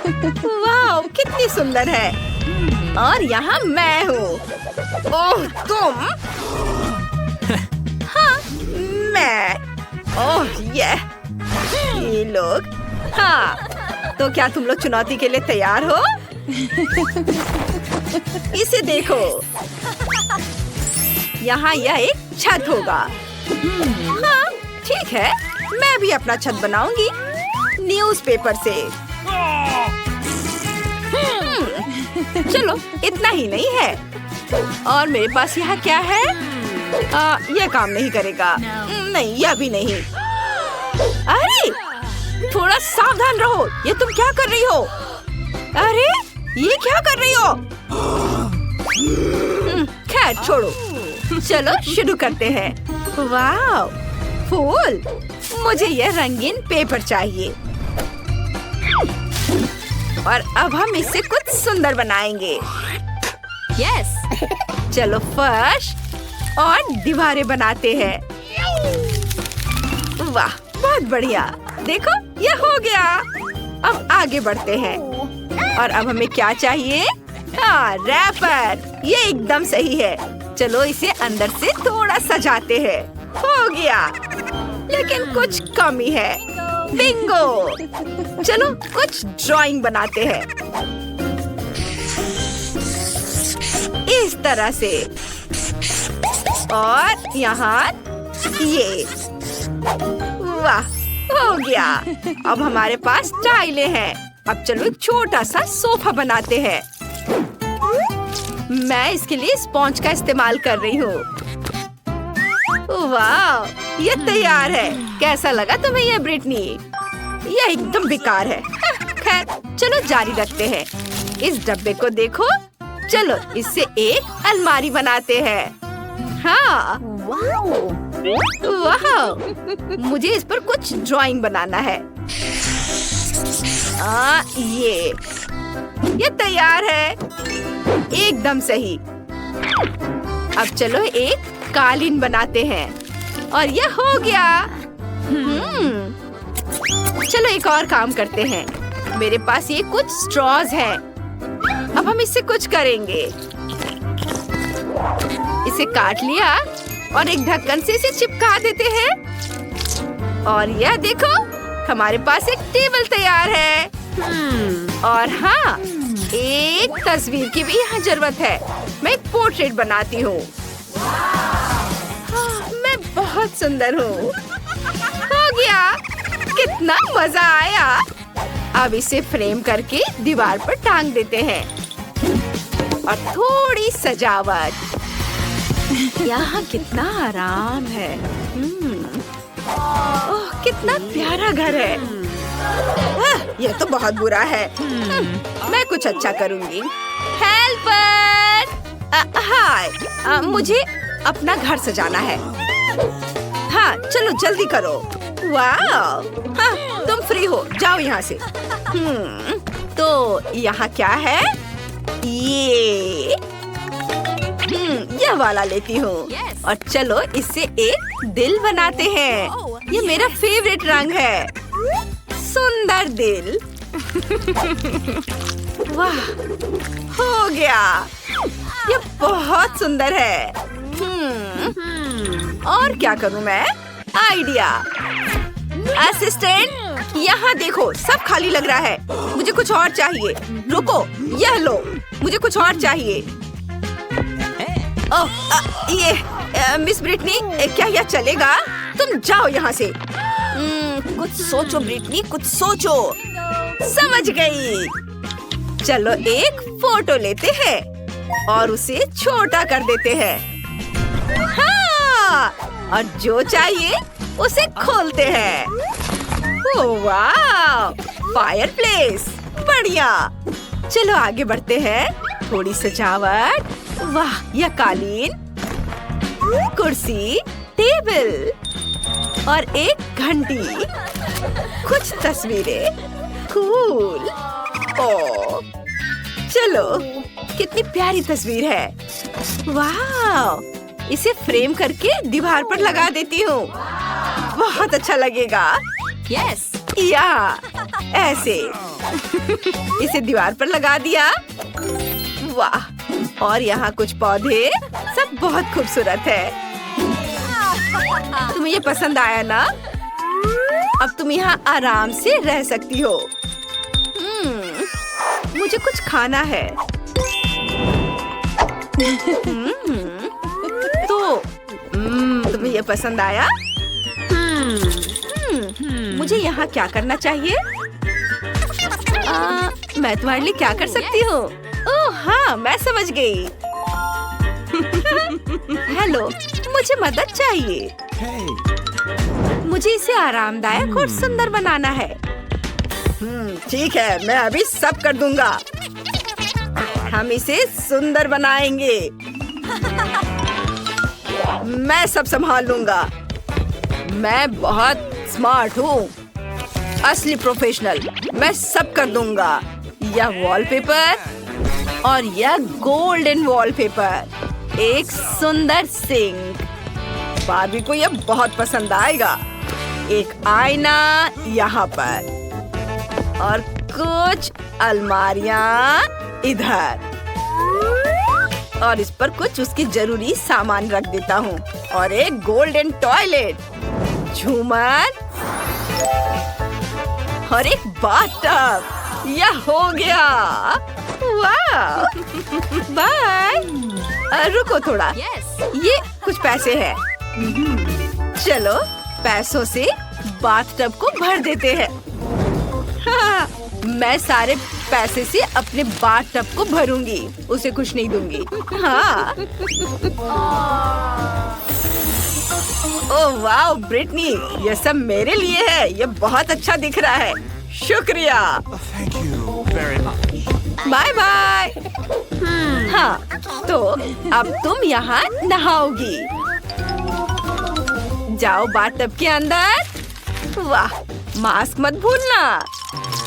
वाह, कितनी सुंदर है। और यहाँ मैं हूँ। ओह तुम? हाँ, मैं। ओह ये लोग। हाँ, तो क्या तुम लोग चुनौती के लिए तैयार हो? इसे देखो। यहाँ यह एक छत होगा। हाँ, ठीक है, मैं भी अपना छत बनाऊंगी न्यूज़पेपर से। चलो, इतना ही नहीं है। और मेरे पास यहाँ क्या है? यह काम नहीं करेगा। नहीं, यह भी नहीं। अरे, थोड़ा सावधान रहो। ये तुम क्या कर रही हो? अरे, ये क्या कर रही हो? खैर छोड़ो, चलो शुरू करते हैं। वाह, फूल। मुझे यह रंगीन पेपर चाहिए। और अब हम इससे कुछ सुंदर बनाएंगे। यस, चलो फर्श और दीवारें बनाते हैं। वाह, बहुत बढ़िया। देखो, यह हो गया। अब आगे बढ़ते हैं। और अब हमें क्या चाहिए? हाँ, रैपर। ये एकदम सही है। चलो इसे अंदर से थोड़ा सजाते हैं। हो गया, लेकिन कुछ कमी है। बिंगो। चलो कुछ ड्राइंग बनाते हैं। इस तरह से। और यहाँ ये। वाह, हो गया। अब हमारे पास टाइलें हैं। अब चलो एक छोटा सा सोफा बनाते हैं। मैं इसके लिए स्पॉन्ज का इस्तेमाल कर रही हूँ। वाह, ये तैयार है। कैसा लगा तुम्हें ये ब्रिटनी? ये एकदम बेकार है। खैर, चलो जारी रखते हैं। इस डब्बे को देखो। चलो इससे एक अलमारी बनाते हैं। हाँ, वाह, मुझे इस पर कुछ ड्राइंग बनाना है। ये तैयार है। एकदम सही। अब चलो एक कालीन बनाते हैं। और यह हो गया। चलो एक और काम करते हैं। मेरे पास ये कुछ स्ट्रॉज है। अब हम इससे कुछ करेंगे। इसे काट लिया और एक ढक्कन से इसे चिपका देते हैं। और यह देखो, हमारे पास एक टेबल तैयार है। और हाँ, एक तस्वीर की भी यहाँ जरूरत है। मैं एक पोर्ट्रेट बनाती हूँ। हाँ, मैं बहुत सुंदर हूँ। हो गया, कितना मजा आया। अब इसे फ्रेम करके दीवार पर टांग देते हैं। और थोड़ी सजावट। यहाँ कितना आराम है। ओह, कितना प्यारा घर है। यह तो बहुत बुरा है। मैं कुछ अच्छा करूँगी। हेल्पर! हाय, मुझे अपना घर सजाना है। हाँ, चलो जल्दी करो। वाह, हाँ, तुम फ्री हो, जाओ यहाँ से। तो यहाँ क्या है? यह वाला लेती हूँ। और चलो इससे एक दिल बनाते हैं। ये मेरा फेवरेट रंग है। सुंदर दिल। वाह, हो गया। ये बहुत सुंदर है। और क्या करूँ मैं? आइडिया। असिस्टेंट, यहाँ देखो, सब खाली लग रहा है। मुझे कुछ और चाहिए। रुको, यह लो, मुझे कुछ और चाहिए। ये मिस ब्रिटनी, क्या यह चलेगा? तुम जाओ यहाँ से। कुछ सोचो ब्रिटनी, कुछ सोचो। समझ गई। चलो एक फोटो लेते हैं और उसे छोटा कर देते हैं। हाँ, और जो चाहिए उसे खोलते हैं। ओह वाह, फायरप्लेस। बढ़िया। चलो आगे बढ़ते हैं। थोड़ी सजावट। वाह, यह कालीन, कुर्सी, टेबल और एक घंटी। कुछ तस्वीरें। कूल। ओह, चलो, कितनी प्यारी तस्वीर है। वाह, इसे फ्रेम करके दीवार पर लगा देती हूँ। बहुत अच्छा लगेगा। यस, या ऐसे। इसे दीवार पर लगा दिया। वाह! और यहाँ कुछ पौधे, सब बहुत खूबसूरत है। तुम्हें ये पसंद आया ना? अब तुम यहाँ आराम से रह सकती हो। मुझे कुछ खाना है। तो तुम्हें ये पसंद आया? मुझे यहाँ क्या करना चाहिए? मैं तुम्हारे लिए क्या कर सकती हूँ? ओह हाँ, मैं समझ गई। हेलो, मुझे मदद चाहिए। मुझे इसे आरामदायक और सुंदर बनाना है। ठीक है, मैं अभी सब कर दूंगा। हम इसे सुंदर बनाएंगे। मैं सब संभाल लूंगा। मैं बहुत स्मार्ट हूँ, असली प्रोफेशनल। मैं सब कर दूंगा। यह वॉलपेपर और यह गोल्डन वॉलपेपर, एक सुंदर सिंक। बार्बी को यह बहुत पसंद आएगा। एक आईना यहाँ पर और कुछ अलमारियाँ इधर, और इस पर कुछ उसकी जरूरी सामान रख देता हूँ। और एक गोल्डन टॉयलेट, झूमर और एक बाथटब। यह हो गया। वाह! बाय। रुको थोड़ा। ये कुछ पैसे हैं। चलो पैसों से बाथटब को भर देते हैं। हाँ, मैं सारे पैसे से अपने बाथटब को भरूंगी, उसे कुछ नहीं दूंगी। हाँ। ओह वाह ब्रिटनी, ये सब मेरे लिए है। ये बहुत अच्छा दिख रहा है। शुक्रिया। Bye bye. हाँ, तो अब तुम यहाँ नहाओगी। जाओ बाथटब के अंदर। वाह, मास्क मत भूलना।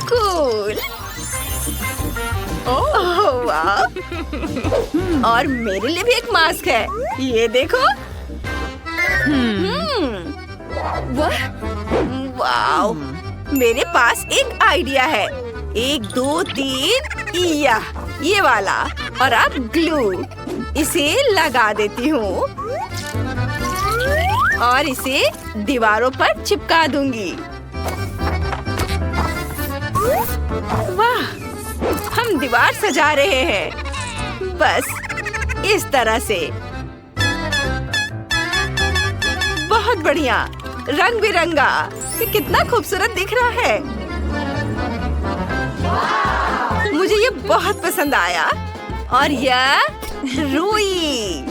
कूल। ओह वाह! और मेरे लिए भी एक मास्क है। ये देखो। वाह! मेरे पास एक आइडिया है। 1 2 3 ये वाला। और अब ग्लू, इसे लगा देती हूँ और इसे दीवारों पर चिपका दूंगी। वाह! हम दीवार सजा रहे हैं, बस इस तरह से। बहुत बढ़िया, रंग बिरंगा। ये कितना खूबसूरत दिख रहा है। मुझे ये बहुत पसंद आया। और यह रुई,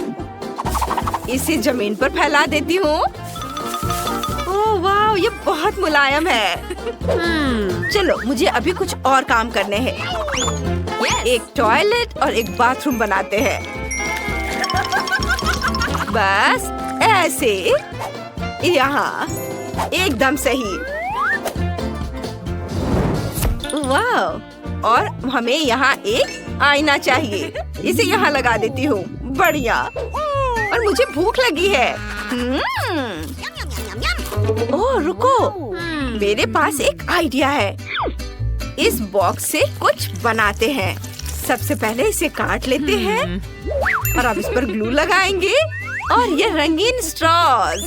इसे जमीन पर फैला देती हूँ। ओह वाह, ये बहुत मुलायम है। चलो मुझे अभी कुछ और काम करने हैं। एक टॉयलेट और एक बाथरूम बनाते हैं। बस ऐसे, यहाँ एकदम सही। वाह! और हमें यहाँ एक आईना चाहिए। इसे यहाँ लगा देती हूँ। बढ़िया। और मुझे भूख लगी है। ओह रुको, मेरे पास एक आइडिया है। इस बॉक्स से कुछ बनाते हैं। सबसे पहले इसे काट लेते हैं और अब इस पर ग्लू लगाएंगे और ये रंगीन स्ट्रॉज,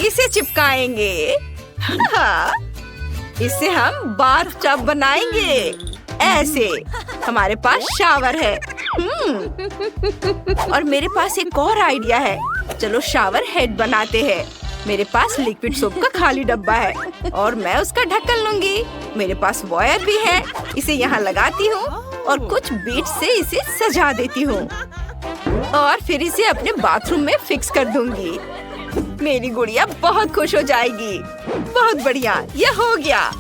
इसे चिपकाएंगे। इससे हम बाथटब बनाएंगे। ऐसे हमारे पास शावर है। और मेरे पास एक और आइडिया है। चलो शावर हेड बनाते हैं। मेरे पास लिक्विड सोप का खाली डब्बा है और मैं उसका ढक्कन लूंगी। मेरे पास वायर भी है। इसे यहाँ लगाती हूँ और कुछ बीट से इसे सजा देती हूँ और फिर इसे अपने बाथरूम में फिक्स कर दूंगी। मेरी गुड़िया बहुत खुश हो जाएगी। बहुत बढ़िया, यह हो गया।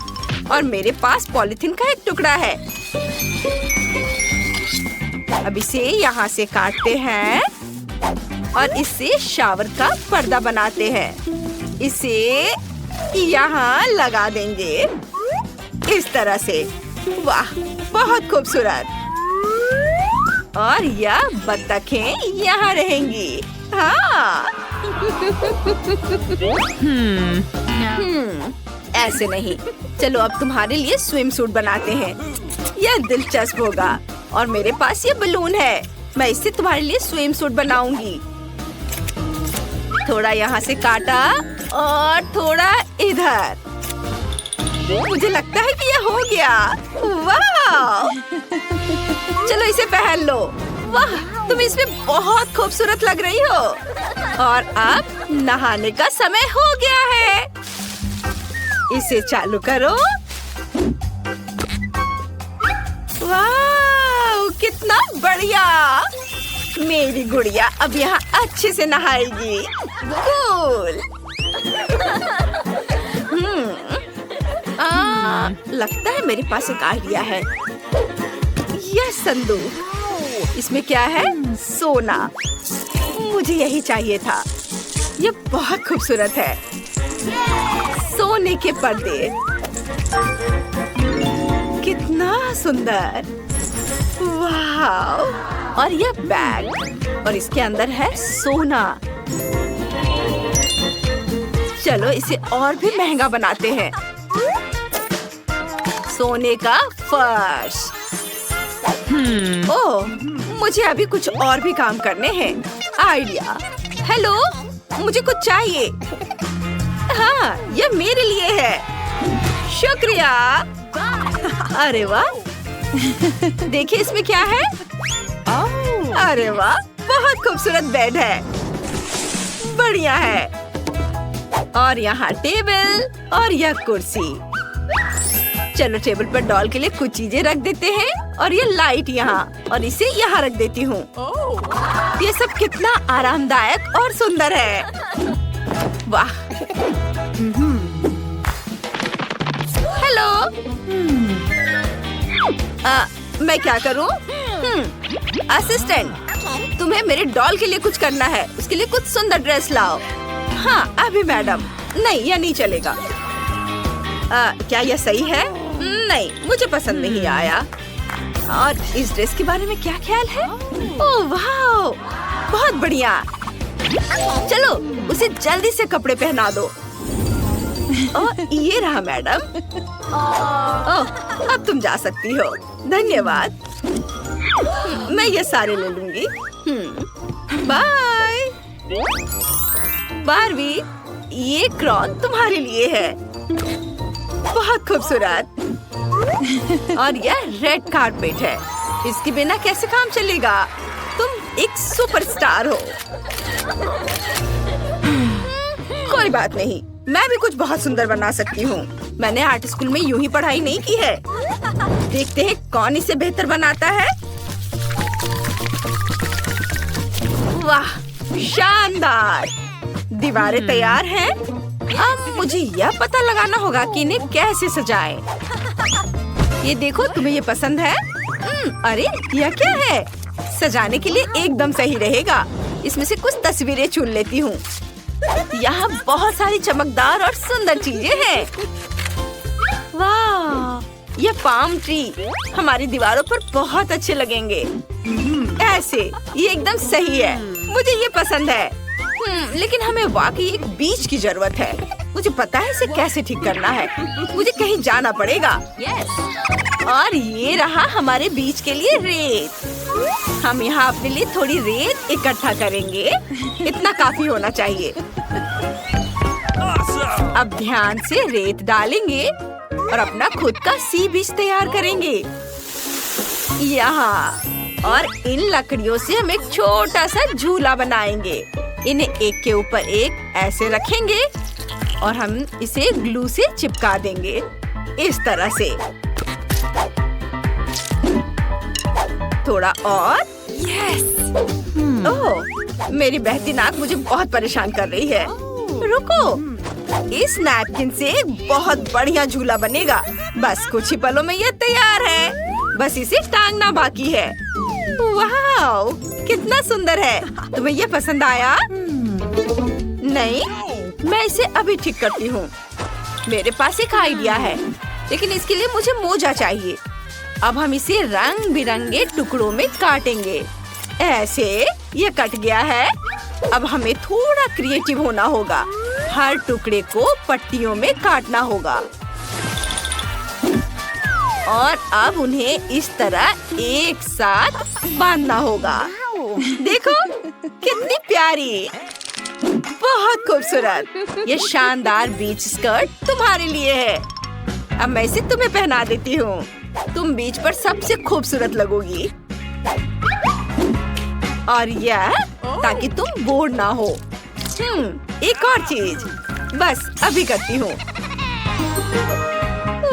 और मेरे पास पॉलिथीन का एक टुकड़ा है। अब इसे यहाँ से काटते हैं और इससे शावर का पर्दा बनाते हैं। इसे यहाँ लगा देंगे इस तरह से। वाह, बहुत खूबसूरत। और यह बत्तखें यहाँ रहेंगी। हाँ। ऐसे नहीं। चलो अब तुम्हारे लिए स्विम सूट बनाते हैं। यह दिलचस्प होगा। और मेरे पास ये बलून है, मैं इससे तुम्हारे लिए स्विम सूट बनाऊंगी। थोड़ा यहाँ से काटा और थोड़ा इधर। मुझे लगता है कि यह हो गया। वाह! चलो इसे पहन लो। वाह, तुम इसमें बहुत खूबसूरत लग रही हो। और अब नहाने का समय हो गया है। इसे चालू करो। वाह, कितना बढ़िया! मेरी गुड़िया अब यहाँ अच्छे से नहाएगी। कूल। लगता है मेरे पास एक आइडिया है। यह संदूक, इसमें क्या है? सोना। मुझे यही चाहिए था। यह बहुत खूबसूरत है। सोने के पर्दे, कितना सुंदर। वाह! और यह बैग, और इसके अंदर है सोना। चलो इसे और भी महंगा बनाते हैं। सोने का फर्श। ओह, मुझे अभी कुछ और भी काम करने हैं। आइडिया। हेलो, मुझे कुछ चाहिए। हाँ, यह मेरे लिए है। शुक्रिया। अरे वाह, देखिए इसमें क्या है। अरे वाह, बहुत खूबसूरत बेड है। बढ़िया है। और यहाँ टेबल और यह कुर्सी। चलो टेबल पर डॉल के लिए कुछ चीजें रख देते हैं। और ये लाइट यहाँ, और इसे यहाँ रख देती हूँ। ये सब कितना आरामदायक और सुंदर है। वाह! हेलो। मैं क्या करूँ? असिस्टेंट, तुम्हें मेरे डॉल के लिए कुछ करना है। उसके लिए कुछ सुंदर ड्रेस लाओ। हाँ, अभी मैडम। नहीं, यह नहीं चलेगा। क्या यह सही है? नहीं, मुझे पसंद नहीं आया। और इस ड्रेस के बारे में क्या ख्याल है? ओह वाह, बहुत बढ़िया। चलो उसे जल्दी से कपड़े पहना दो। ओह, ये रहा मैडम। ओह, अब तुम जा सकती हो। धन्यवाद। मैं ये सारे ले लूंगी। बाय। बारबी, ये क्रॉन तुम्हारे लिए है। बहुत खूबसूरत। और यह रेड कारपेट है। इसके बिना कैसे काम चलेगा? तुम एक सुपरस्टार हो। कोई बात नहीं, मैं भी कुछ बहुत सुंदर बना सकती हूँ। मैंने आर्ट स्कूल में यूं ही पढ़ाई नहीं की है। देखते हैं कौन इसे बेहतर बनाता है। वाह, शानदार! दीवारें तैयार हैं। अब मुझे यह पता लगाना होगा कि इन्हें कैसे सजाएं। ये देखो, तुम्हें ये पसंद है? अरे यह क्या है? सजाने के लिए एकदम सही रहेगा। इसमें से कुछ तस्वीरें चुन लेती हूँ। यहाँ बहुत सारी चमकदार और सुंदर चीजें हैं। वाह, यह पाम ट्री हमारी दीवारों पर बहुत अच्छे लगेंगे। ऐसे, ये एकदम सही है। मुझे ये पसंद है। लेकिन हमें वाकई एक बीच की जरूरत है। मुझे पता है इसे कैसे ठीक करना है। मुझे कहीं जाना पड़ेगा। और ये रहा हमारे बीच के लिए रेत। हम यहाँ अपने लिए थोड़ी रेत इकट्ठा करेंगे। इतना काफी होना चाहिए। अब ध्यान से रेत डालेंगे और अपना खुद का सी बीच तैयार करेंगे। यहाँ, और इन लकड़ियों से हम एक छोटा सा झूला बनाएंगे। इन्हें एक के ऊपर एक ऐसे रखेंगे और हम इसे ग्लू से चिपका देंगे इस तरह से। थोड़ा और। यस! ओह, मेरी बहती नाक मुझे बहुत परेशान कर रही है। रुको, इस नैपकिन से एक बहुत बढ़िया झूला बनेगा। बस कुछ ही पलों में यह तैयार है। बस इसे टांगना बाकी है। वाह, कितना सुंदर है। तुम्हें ये पसंद आया? नहीं, मैं इसे अभी ठीक करती हूँ। मेरे पास एक आइडिया है, लेकिन इसके लिए मुझे मोजा चाहिए। अब हम इसे रंग बिरंगे टुकड़ों में काटेंगे। ऐसे, ये कट गया है। अब हमें थोड़ा क्रिएटिव होना होगा। हर टुकड़े को पट्टियों में काटना होगा और अब उन्हें इस तरह एक साथ बांधना होगा। देखो कितनी प्यारी, बहुत खूबसूरत। ये शानदार बीच स्कर्ट तुम्हारे लिए है। अब मैं इसे तुम्हें पहना देती हूँ। तुम बीच पर सबसे खूबसूरत लगोगी। और यह ताकि तुम बोर ना हो। एक और चीज, बस अभी करती हूँ।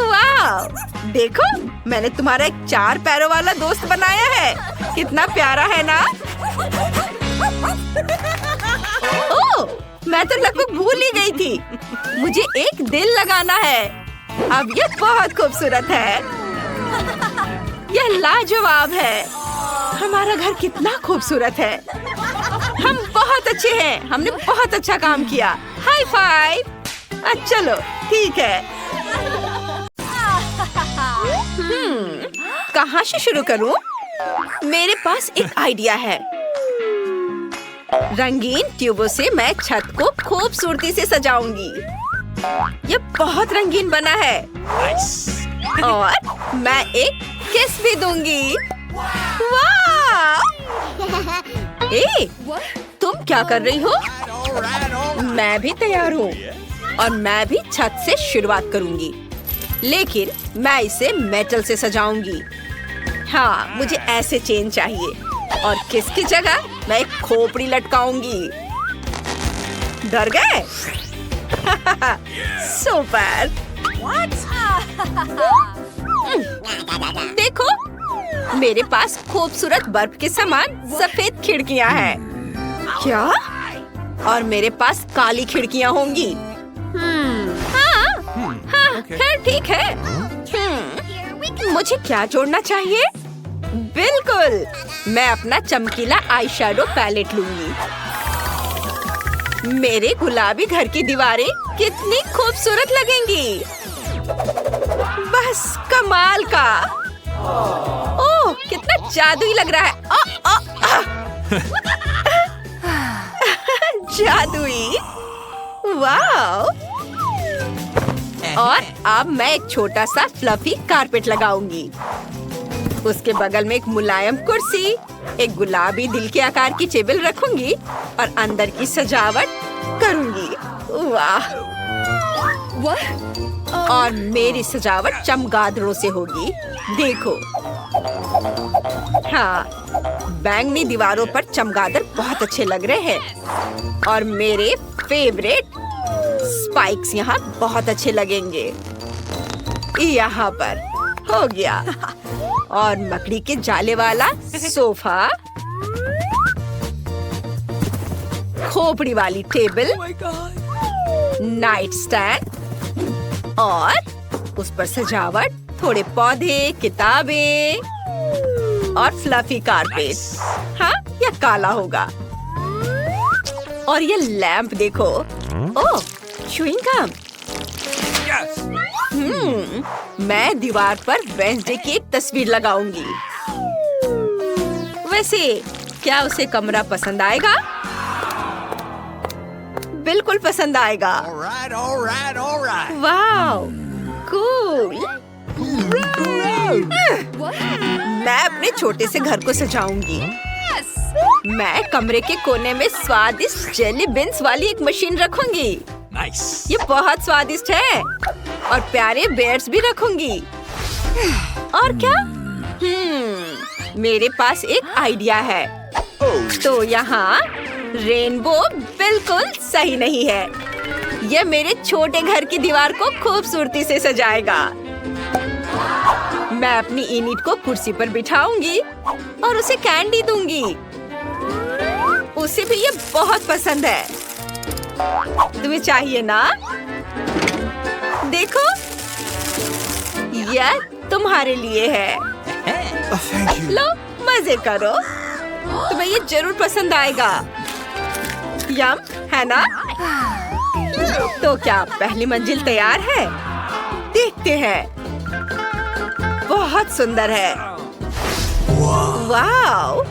वाह, देखो मैंने तुम्हारा एक 4 पैरों वाला दोस्त बनाया है। कितना प्यारा है ना? ओह, मैं तो लगभग भूल ही गई थी। मुझे एक दिल लगाना है। अब यह बहुत खूबसूरत है। यह लाजवाब है। हमारा घर कितना खूबसूरत है। हम बहुत अच्छे हैं। हमने बहुत अच्छा काम किया। High five. चलो ठीक है। कहाँ से शुरू करूं? मेरे पास एक आइडिया है। रंगीन ट्यूबों से मैं छत को खूबसूरती से सजाऊंगी। ये बहुत रंगीन बना है। और मैं एक किस भी दूंगी। वाह! तुम क्या कर रही हो? मैं भी तैयार हूँ और मैं भी छत से शुरुआत करूंगी, लेकिन मैं इसे मेटल से सजाऊंगी। हाँ, मुझे ऐसे चेन चाहिए और किसकी जगह मैं एक खोपड़ी लटकाऊंगी। डर गए? सुपर! देखो, मेरे पास खूबसूरत बर्फ के समान सफेद खिड़कियां हैं। क्या? और मेरे पास काली खिड़कियां होंगी। हाँ, खैर ठीक है। मुझे क्या जोड़ना चाहिए? बिल्कुल, मैं अपना चमकीला आई शैडो पैलेट लूंगी। मेरे गुलाबी घर की दीवारें कितनी खूबसूरत लगेंगी। बस कमाल का। ओह, कितना जादुई लग रहा है। जादुई। वाह! और अब मैं एक छोटा सा फ्लफी कारपेट लगाऊंगी। उसके बगल में एक मुलायम कुर्सी, एक गुलाबी दिल के आकार की टेबल रखूंगी और अंदर की सजावट करूंगी। वाह! और मेरी सजावट चमगादड़ों से होगी। देखो, हाँ, बैंगनी दीवारों पर चमगादड़ बहुत अच्छे लग रहे हैं और मेरे फेवरेट स्पाइक्स यहाँ बहुत अच्छे लगेंगे। यहाँ पर हो गया। और मकड़ी के जाले वाला सोफा, खोपड़ी वाली टेबल, नाइट स्टैंड और उस पर सजावट, थोड़े पौधे, किताबें और फ्लफी कारपेट। हाँ, यह काला होगा। और ये लैंप देखो। ओह, च्युइंग गम। मैं दीवार पर वेडनेसडे की एक तस्वीर लगाऊंगी। वैसे क्या उसे कमरा पसंद आएगा? बिल्कुल पसंद आएगा। वाह, कूल। मैं अपने छोटे से घर को सजाऊंगी। मैं कमरे के कोने में स्वादिष्ट जेली बीन्स वाली एक मशीन रखूंगी। ये बहुत स्वादिष्ट है। और प्यारे बेयर्स भी रखूंगी। और क्या? मेरे पास एक आइडिया है। तो यहाँ रेनबो बिल्कुल सही नहीं है। यह मेरे छोटे घर की दीवार को खूबसूरती से सजाएगा। मैं अपनी इनिट को कुर्सी पर बिठाऊंगी और उसे कैंडी दूंगी। उसे भी ये बहुत पसंद है। तुम्हें चाहिए ना? देखो, यह तुम्हारे लिए है। लो, मजे करो। तुम्हें ये जरूर पसंद आएगा। यम, है ना? तो क्या पहली मंजिल तैयार है? देखते हैं। बहुत सुंदर है। वाव!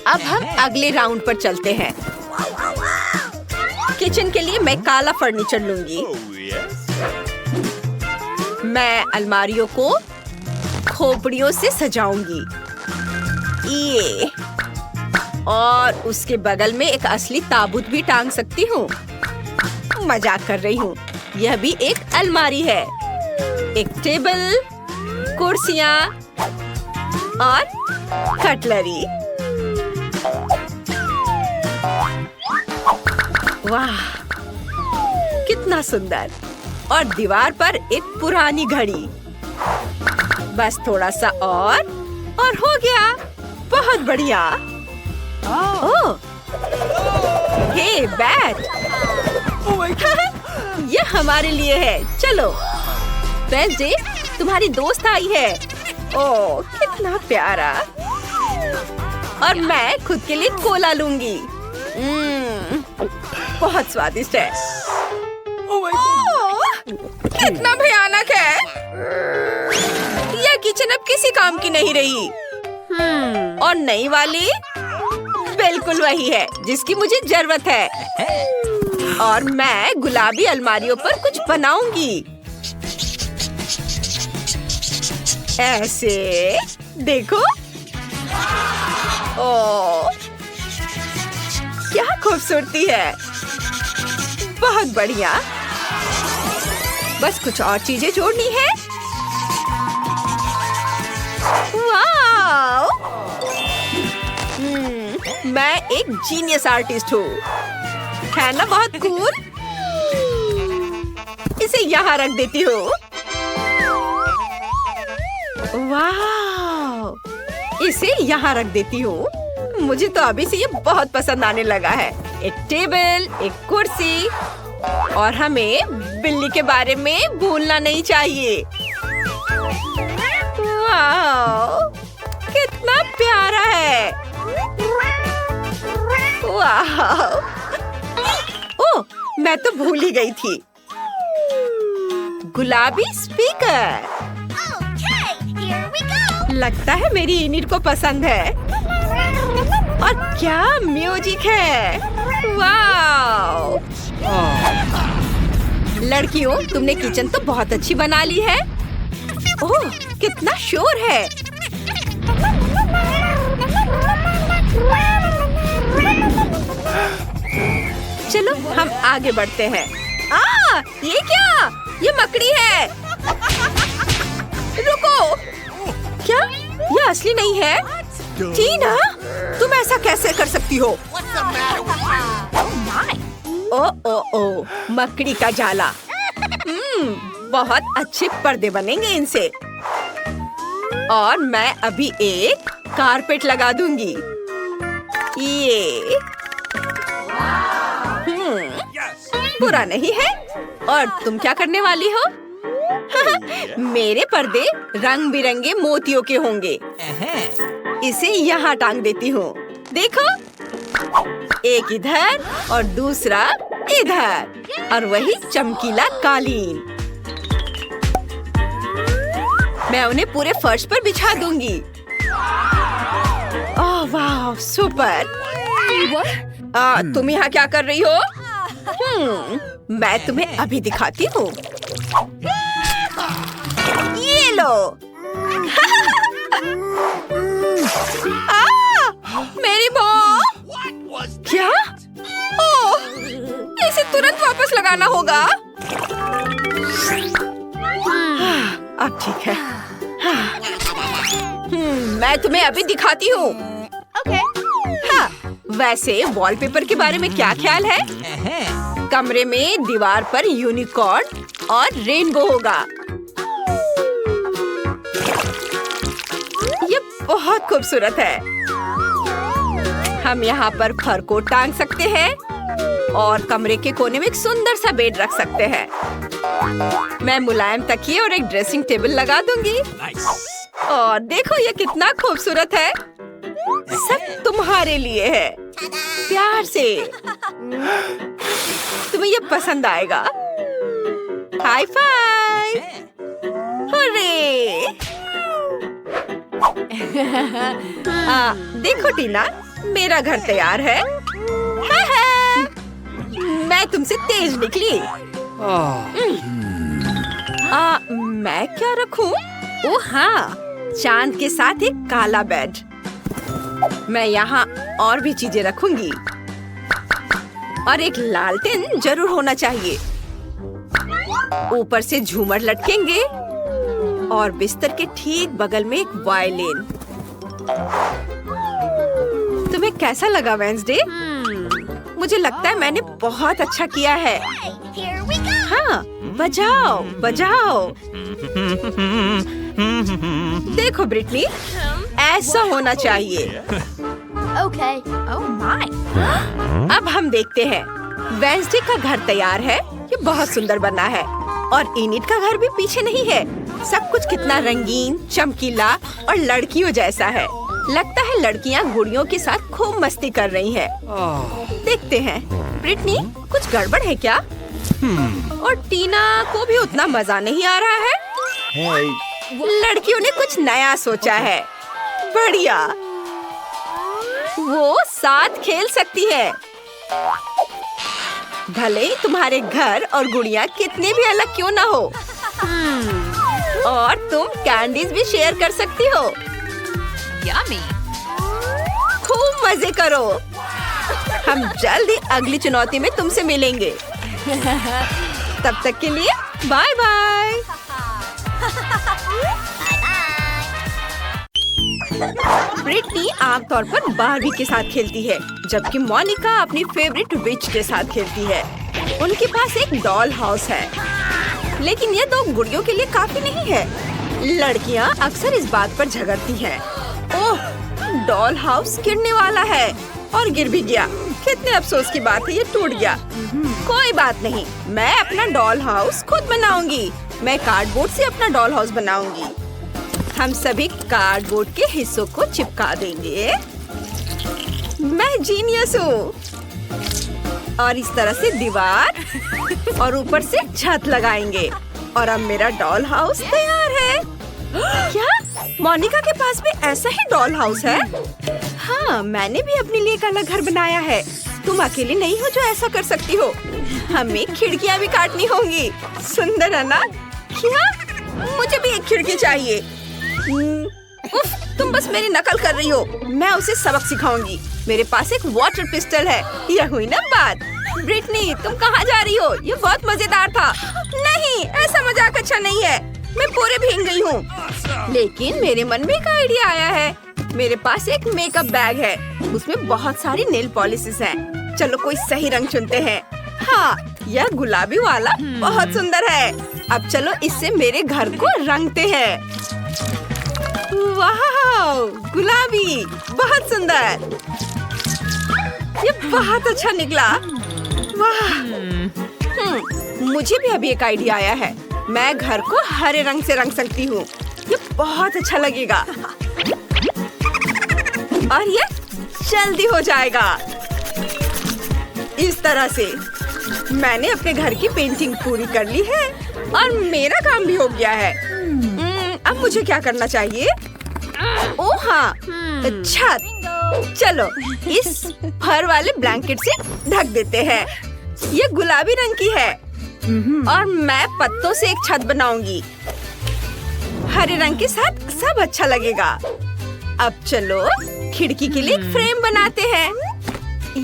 अब हम अगले राउंड पर चलते हैं। किचन के लिए मैं काला फर्नीचर लूंगी। मैं अलमारियों को खोपड़ियों से सजाऊंगी। ये और उसके बगल में एक असली ताबूत भी टांग सकती हूँ। मजाक कर रही हूँ। यह भी एक अलमारी है। एक टेबल, कुर्सियाँ और कटलरी। वाह, कितना सुंदर। और दीवार पर एक पुरानी घड़ी। बस थोड़ा सा और हो गया। बहुत बढ़िया। ओह, हे बैट। ये हमारे लिए है। चलो। वेडनेसडे, तुम्हारी दोस्त आई है। ओह, कितना प्यारा। और मैं खुद के लिए कोला लूंगी। बहुत स्वादिष्ट है। ओह, कितना भयानक है। यह किचन अब किसी काम की नहीं रही। और नई वाली बिल्कुल वही है जिसकी मुझे जरूरत है। और मैं गुलाबी अलमारियों पर कुछ बनाऊंगी। ऐसे देखो। ओह, क्या खूबसूरती है। बहुत बढ़िया। बस कुछ और चीजें जोड़नी है। वाव! मैं एक जीनियस आर्टिस्ट हूँ। है ना बहुत कूल? इसे यहाँ रख देती हूँ। वाह! इसे यहाँ रख देती हूँ। मुझे तो अभी से ये बहुत पसंद आने लगा है। एक टेबल, एक कुर्सी, और हमें बिल्ली के बारे में भूलना नहीं चाहिए। वाह! कितना प्यारा है। वाह! ओह, मैं तो भूल ही गई थी। गुलाबी स्पीकर। लगता है मेरी यूनिट को पसंद है। और क्या म्यूजिक है। वाह! लड़कियों, तुमने किचन तो बहुत अच्छी बना ली है। ओह, कितना शोर है। चलो हम आगे बढ़ते हैं। ये क्या? ये मकड़ी है। रुको। क्या? ये असली नहीं है? टीना, तुम ऐसा कैसे कर सकती हो? ओ, मकड़ी का जाला। बहुत अच्छे पर्दे बनेंगे इनसे। और मैं अभी एक कारपेट लगा दूंगी। ये बुरा नहीं है। और तुम क्या करने वाली हो? मेरे पर्दे रंग बिरंगे मोतियों के होंगे। इसे यहाँ टांग देती हूँ। देखो, एक इधर और दूसरा इधर। और वही चमकीला कालीन। मैं उन्हें पूरे फर्श पर बिछा दूंगी। ओह वाह, सुपर। तुम यहाँ क्या कर रही हो? मैं तुम्हें अभी दिखाती हूँ। ये लो। मेरी बॉल। क्या? ओह, इसे तुरंत वापस लगाना होगा। अब ठीक है। मैं तुम्हें अभी दिखाती हूँ। वैसे वॉलपेपर के बारे में क्या ख्याल है? कमरे में दीवार पर यूनिकॉर्न और रेनबो होगा। ये बहुत खूबसूरत है। हम यहाँ पर फर को टांग सकते हैं और कमरे के कोने में एक सुंदर सा बेड रख सकते हैं। मैं मुलायम तकिए और एक ड्रेसिंग टेबल लगा दूंगी। और देखो ये कितना खूबसूरत है। सब तुम्हारे लिए है। प्यार से। तुम्हें ये पसंद आएगा। High five. अरे देखो टीना, मेरा घर तैयार है। मैं मैं तुमसे तेज निकली। मैं क्या रखूं? ओह हाँ, चांद के साथ एक काला बेड। मैं यहाँ और भी चीजें रखूंगी और एक लालटेन जरूर होना चाहिए। ऊपर से झूमर लटकेंगे और बिस्तर के ठीक बगल में एक वायलिन। तुम्हें कैसा लगा वेंसडे? मुझे लगता है मैंने बहुत अच्छा किया है। हाँ, बजाओ बजाओ। देखो ब्रिटनी, ऐसा होना चाहिए। Okay. Oh my. अब हम देखते हैं। वेंसडे का घर तैयार है। ये बहुत सुंदर बना है और इनिट का घर भी पीछे नहीं है। सब कुछ कितना रंगीन, चमकीला और लड़कियों जैसा है। लगता है लड़कियां गुड़ियों के साथ खूब मस्ती कर रही हैं। देखते हैं। ब्रिटनी, कुछ गड़बड़ है क्या? और टीना को भी उतना मजा नहीं आ रहा है। लड़कियों ने कुछ नया सोचा है। बढ़िया, वो साथ खेल सकती है। भले ही तुम्हारे घर और गुड़िया कितने भी अलग क्यों ना हो। और तुम कैंडीज भी शेयर कर सकती हो। Yummy. खूब मजे करो। हम जल्द ही अगली चुनौती में तुमसे मिलेंगे। तब तक के लिए बाय बाय। ब्रिटनी आमतौर पर बारबी के साथ खेलती है, जबकि मोनिका अपनी फेवरेट विच के साथ खेलती है। उनके पास एक डॉल हाउस है, लेकिन ये दो गुड़ियों के लिए काफी नहीं है। लड़कियां अक्सर इस बात पर झगड़ती हैं। ओह, डॉल हाउस गिरने वाला है और गिर भी गया। कितने अफसोस की बात है, ये टूट गया। कोई बात नहीं, मैं अपना डॉल हाउस खुद बनाऊंगी। मैं कार्डबोर्ड से अपना डॉल हाउस बनाऊंगी। हम सभी कार्डबोर्ड के हिस्सों को चिपका देंगे। मैं जीनियस हूँ। और इस तरह से दीवार और ऊपर से छत लगाएंगे और अब मेरा डॉल हाउस तैयार है। क्या मोनिका के पास भी ऐसा ही डॉल हाउस है? हाँ, मैंने भी अपने लिए एक अलग घर बनाया है। तुम अकेली नहीं हो जो ऐसा कर सकती हो। हमें खिड़कियाँ भी काटनी होंगी। सुंदर है ना? क्या? मुझे भी एक खिड़की चाहिए। उफ, तुम बस मेरी नकल कर रही हो। मैं उसे सबक सिखाऊंगी। मेरे पास एक वाटर पिस्टल है। यह हुई ना बात। ब्रिटनी, तुम कहाँ जा रही हो? ये बहुत मजेदार था। नहीं, ऐसा मजाक अच्छा नहीं है। मैं पूरे भीग गई हूँ। लेकिन मेरे मन में एक आइडिया आया है। मेरे पास एक मेकअप बैग है। उसमें बहुत सारी नेल पॉलिशेस हैं। चलो कोई सही रंग चुनते हैं। हाँ, यह गुलाबी वाला बहुत सुंदर है। अब चलो इससे मेरे घर को रंगते हैं। वाह, गुलाबी, बहुत सुंदर। ये बहुत अच्छा निकला। वाह। मुझे भी अभी एक आइडिया आया है। मैं घर को हरे रंग से रंग सकती हूँ। ये बहुत अच्छा लगेगा और ये जल्दी हो जाएगा। इस तरह से मैंने अपने घर की पेंटिंग पूरी कर ली है और मेरा काम भी हो गया है। अब मुझे क्या करना चाहिए? ओह हाँ, छत। चलो इस फर वाले ब्लैंकेट से ढक देते हैं। ये गुलाबी रंग की है और मैं पत्तों से एक छत बनाऊंगी। हरे रंग के साथ सब अच्छा लगेगा। अब चलो खिड़की के लिए एक फ्रेम बनाते हैं।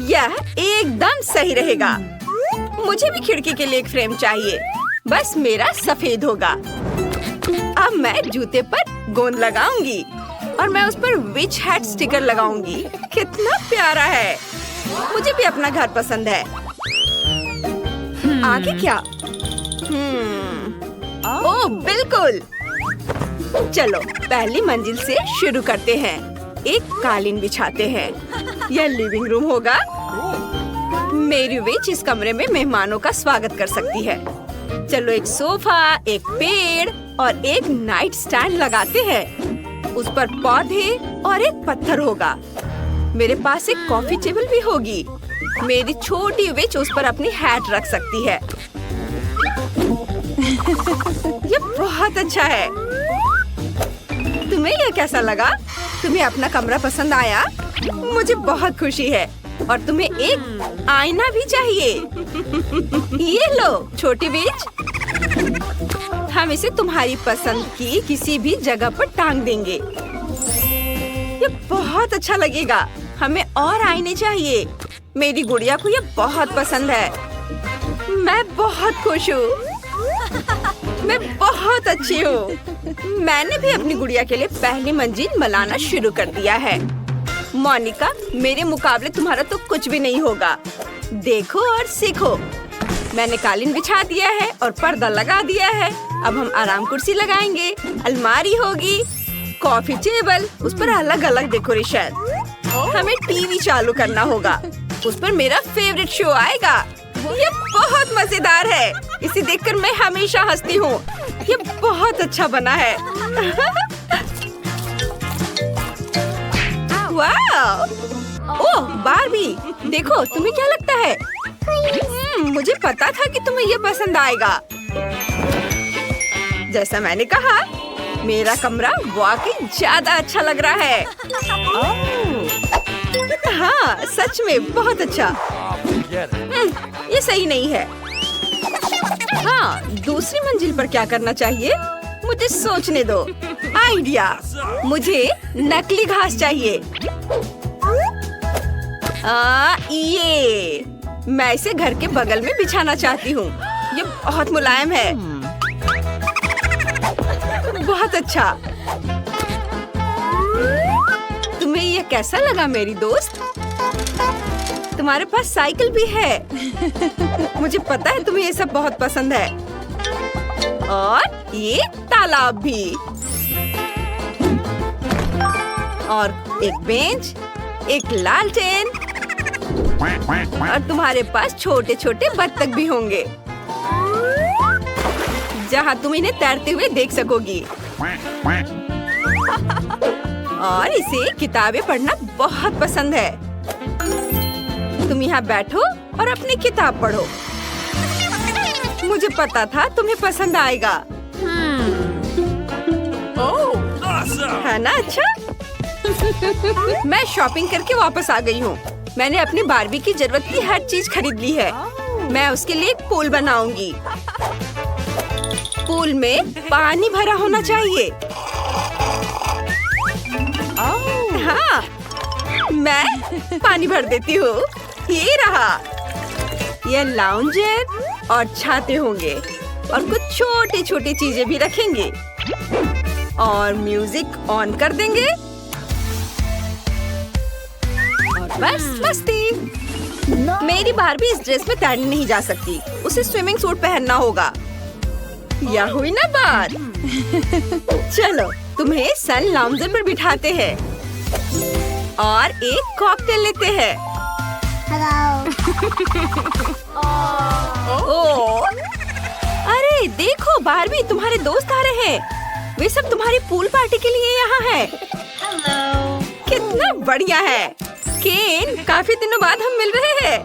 यह एकदम सही रहेगा। मुझे भी खिड़की के लिए एक फ्रेम चाहिए। बस मेरा सफेद होगा। अब मैं जूते पर गोंद लगाऊंगी और मैं उस पर विच हैट स्टिकर लगाऊंगी। कितना प्यारा है। मुझे भी अपना घर पसंद है। आगे क्या? ओह बिल्कुल। चलो पहली मंजिल से शुरू करते हैं। एक कालीन बिछाते हैं। यह लिविंग रूम होगा। मेरी विच इस कमरे में मेहमानों का स्वागत कर सकती है। चलो एक सोफा, एक पेड़ और एक नाइट स्टैंड लगाते हैं। उस पर पौधे और एक पत्थर होगा। मेरे पास एक कॉफी टेबल भी होगी। मेरी छोटी विच उस पर अपनी हैट रख सकती है। ये बहुत अच्छा है। तुम्हें यह कैसा लगा? तुम्हें अपना कमरा पसंद आया? मुझे बहुत खुशी है। और तुम्हें एक आईना भी चाहिए। ये लो छोटी बीज, हम इसे तुम्हारी पसंद की किसी भी जगह पर टांग देंगे। ये बहुत अच्छा लगेगा। हमें और आईने चाहिए। मेरी गुड़िया को ये बहुत पसंद है। मैं बहुत खुश हूँ। मैं बहुत अच्छी हूँ। मैंने भी अपनी गुड़िया के लिए पहली मंजिल बनाना शुरू कर दिया है। मोनिका, मेरे मुकाबले तुम्हारा तो कुछ भी नहीं होगा। देखो और सीखो। मैंने कालीन बिछा दिया है और पर्दा लगा दिया है। अब हम आराम कुर्सी लगाएंगे, अलमारी होगी, कॉफी टेबल, उस पर अलग अलग डेकोरेशन। हमें टीवी चालू करना होगा, उस पर मेरा फेवरेट शो आएगा। ये बहुत मजेदार है। इसे देखकर मैं हमेशा हंसती हूँ। ये बहुत अच्छा बना है। वाह! ओह बार्बी, देखो तुम्हें क्या लगता है? मुझे पता था कि तुम्हें ये पसंद आएगा। जैसा मैंने कहा, मेरा कमरा वाकई ज्यादा अच्छा लग रहा है। हाँ, सच में बहुत अच्छा। ये सही नहीं है। हाँ, दूसरी मंजिल पर क्या करना चाहिए? मुझे सोचने दो। आइडिया! मुझे नकली घास चाहिए। ये मैं इसे घर के बगल में बिछाना चाहती हूँ। ये बहुत मुलायम है। बहुत अच्छा। तुम्हें ये कैसा लगा मेरी दोस्त? तुम्हारे पास साइकिल भी है। मुझे पता है तुम्हें ये सब बहुत पसंद है। और ये तालाब भी। और एक बेंच, एक लालटेन, और तुम्हारे पास छोटे छोटे बत्तख भी होंगे जहाँ तुम इन्हें तैरते हुए देख सकोगी। और इसे किताबें पढ़ना बहुत पसंद है। तुम यहाँ बैठो और अपनी किताब पढ़ो। मुझे पता था तुम्हें पसंद आएगा। है ना अच्छा? मैं शॉपिंग करके वापस आ गई हूँ। मैंने अपनी बार्बी की जरूरत की हर चीज खरीद ली है। मैं उसके लिए एक पूल बनाऊंगी। पूल में पानी भरा होना चाहिए। हाँ, मैं पानी भर देती हूँ। ये रहा। ये लाउंजर और छाते होंगे और कुछ छोटी छोटी चीजें भी रखेंगे और म्यूजिक ऑन कर देंगे और बस मस्ती। मेरी बार्बी इस ड्रेस में तैरने नहीं जा सकती। उसे स्विमिंग सूट पहनना होगा। यह हुई ना बात। चलो तुम्हें सन लाउंजर पर बिठाते हैं और एक कॉकटेल लेते हैं। ओह, अरे देखो बार्बी, तुम्हारे दोस्त आ रहे हैं। वे सब तुम्हारी पूल पार्टी के लिए यहाँ हैं। कितना बढ़िया है। केन, काफी दिनों बाद हम मिल रहे हैं।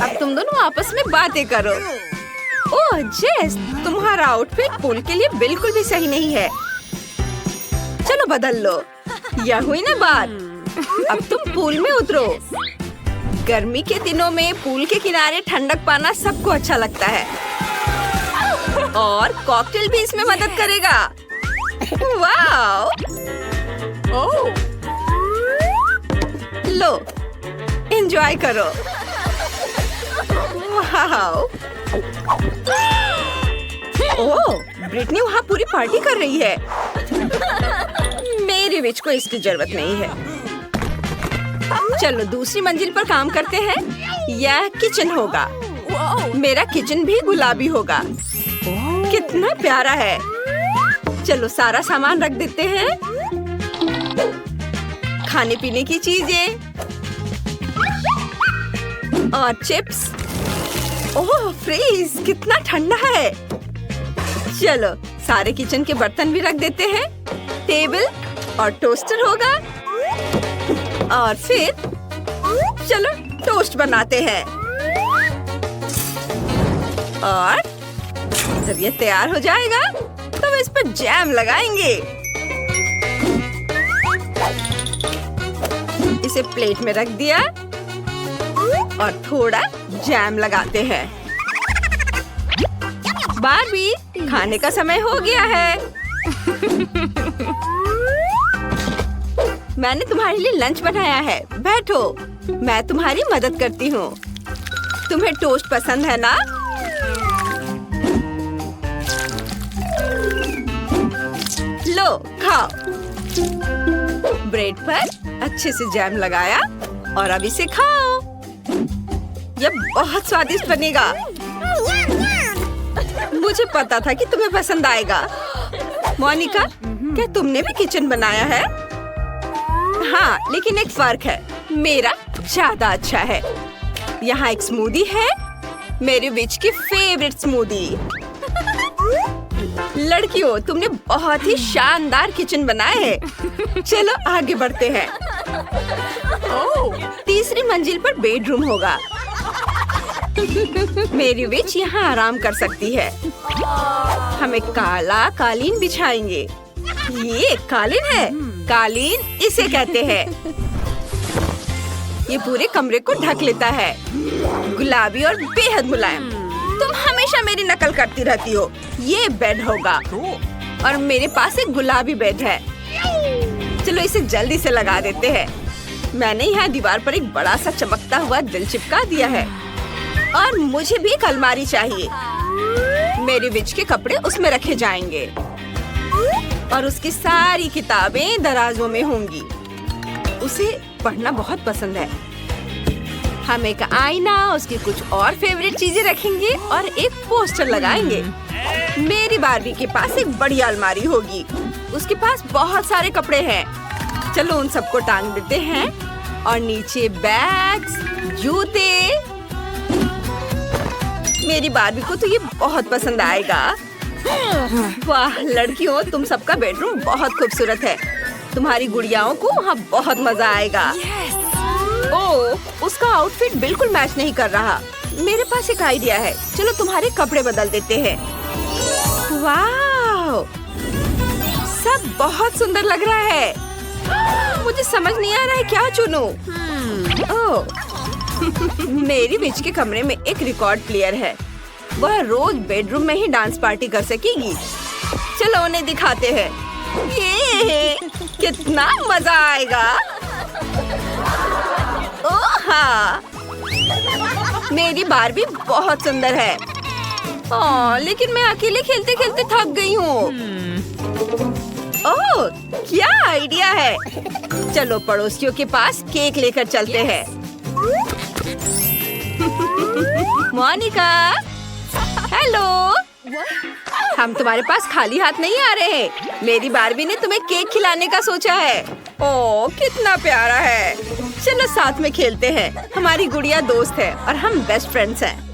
अब तुम दोनों आपस में बातें करो। ओह जेस, तुम्हारा आउटफिट पूल के लिए बिल्कुल भी सही नहीं है। चलो बदल लो। यह हुई ना बात। अब तुम पूल में उतरो। गर्मी के दिनों में पूल के किनारे ठंडक पाना सबको अच्छा लगता है और कॉकटेल भी इसमें मदद करेगा। वाओ! ओह, लो, एंजॉय करो। वाओ! ओह, ब्रिटनी वहाँ पूरी पार्टी कर रही है। मेरी विच को इसकी जरूरत नहीं है। चलो दूसरी मंजिल पर काम करते हैं। यह किचन होगा। मेरा किचन भी गुलाबी होगा। कितना प्यारा है। चलो सारा सामान रख देते हैं। खाने पीने की चीजें और चिप्स। ओह फ्रीज, कितना ठंडा है। चलो सारे किचन के बर्तन भी रख देते हैं। टेबल और टोस्टर होगा। और फिर चलो टोस्ट बनाते हैं। और जब ये तैयार हो जाएगा तब इस पर जैम लगाएंगे। इसे प्लेट में रख दिया और थोड़ा जैम लगाते हैं। बार्बी, खाने का समय हो गया है। मैंने तुम्हारे लिए लंच बनाया है। बैठो, मैं तुम्हारी मदद करती हूँ। तुम्हें टोस्ट पसंद है ना? लो, खाओ। ब्रेड पर अच्छे से जैम लगाया और अब इसे खाओ। यह बहुत स्वादिष्ट बनेगा। मुझे पता था कि तुम्हें पसंद आएगा। मोनिका, क्या तुमने भी किचन बनाया है? हाँ, लेकिन एक फर्क है, मेरा ज्यादा अच्छा है। यहाँ एक स्मूदी है, मेरे विच की फेवरेट स्मूदी। लड़कियों, तुमने बहुत ही शानदार किचन बनाए है। चलो आगे बढ़ते हैं। ओह, तीसरी मंजिल पर बेडरूम होगा। मेरी विच यहाँ आराम कर सकती है। हम एक काला कालीन बिछाएंगे। ये कालीन है। कालीन इसे कहते हैं। ये पूरे कमरे को ढक लेता है। गुलाबी और बेहद मुलायम। तुम हमेशा मेरी नकल करती रहती हो। ये बेड होगा और मेरे पास एक गुलाबी बेड है। चलो इसे जल्दी से लगा देते हैं। मैंने यहाँ दीवार पर एक बड़ा सा चमकता हुआ दिल चिपका दिया है और मुझे भी एक अलमारी चाहिए। मेरे विच के कपड़े उसमें रखे जाएंगे और उसकी सारी किताबें दराजों में होंगी। उसे पढ़ना बहुत पसंद है। हम एक आईना, उसकी कुछ और फेवरेट चीजें रखेंगे और एक पोस्टर लगाएंगे। मेरी बार्बी के पास एक बड़ी अलमारी होगी। उसके पास बहुत सारे कपड़े हैं। चलो उन सबको टांग देते हैं और नीचे बैग्स, जूते। मेरी बार्बी को तो ये बहुत पसंद आएगा। वाह लड़कियों, तुम सबका बेडरूम बहुत खूबसूरत है। तुम्हारी गुड़ियाओं को वहाँ बहुत मजा आएगा। ओह, उसका आउटफिट बिल्कुल मैच नहीं कर रहा। मेरे पास एक आइडिया है। चलो तुम्हारे कपड़े बदल देते हैं। वाह, सब बहुत सुंदर लग रहा है। मुझे समझ नहीं आ रहा है क्या चुनूं। ओह, मेरी विच के कमरे में एक रिकॉर्ड प्लेयर है। वह रोज बेडरूम में ही डांस पार्टी कर सकेगी। चलो उन्हें दिखाते हैं। ये कितना मजा आएगा। ओह हाँ, मेरी बार्बी बहुत सुंदर है। लेकिन मैं अकेले खेलते खेलते थक गई हूँ। ओह, क्या आइडिया है। चलो पड़ोसियों के पास केक लेकर चलते हैं। मोनिका, हेलो। हम तुम्हारे पास खाली हाथ नहीं आ रहे हैं। मेरी बार्बी ने तुम्हें केक खिलाने का सोचा है। ओह, कितना प्यारा है। चलो साथ में खेलते हैं। हमारी गुड़िया दोस्त है और हम बेस्ट फ्रेंड्स हैं।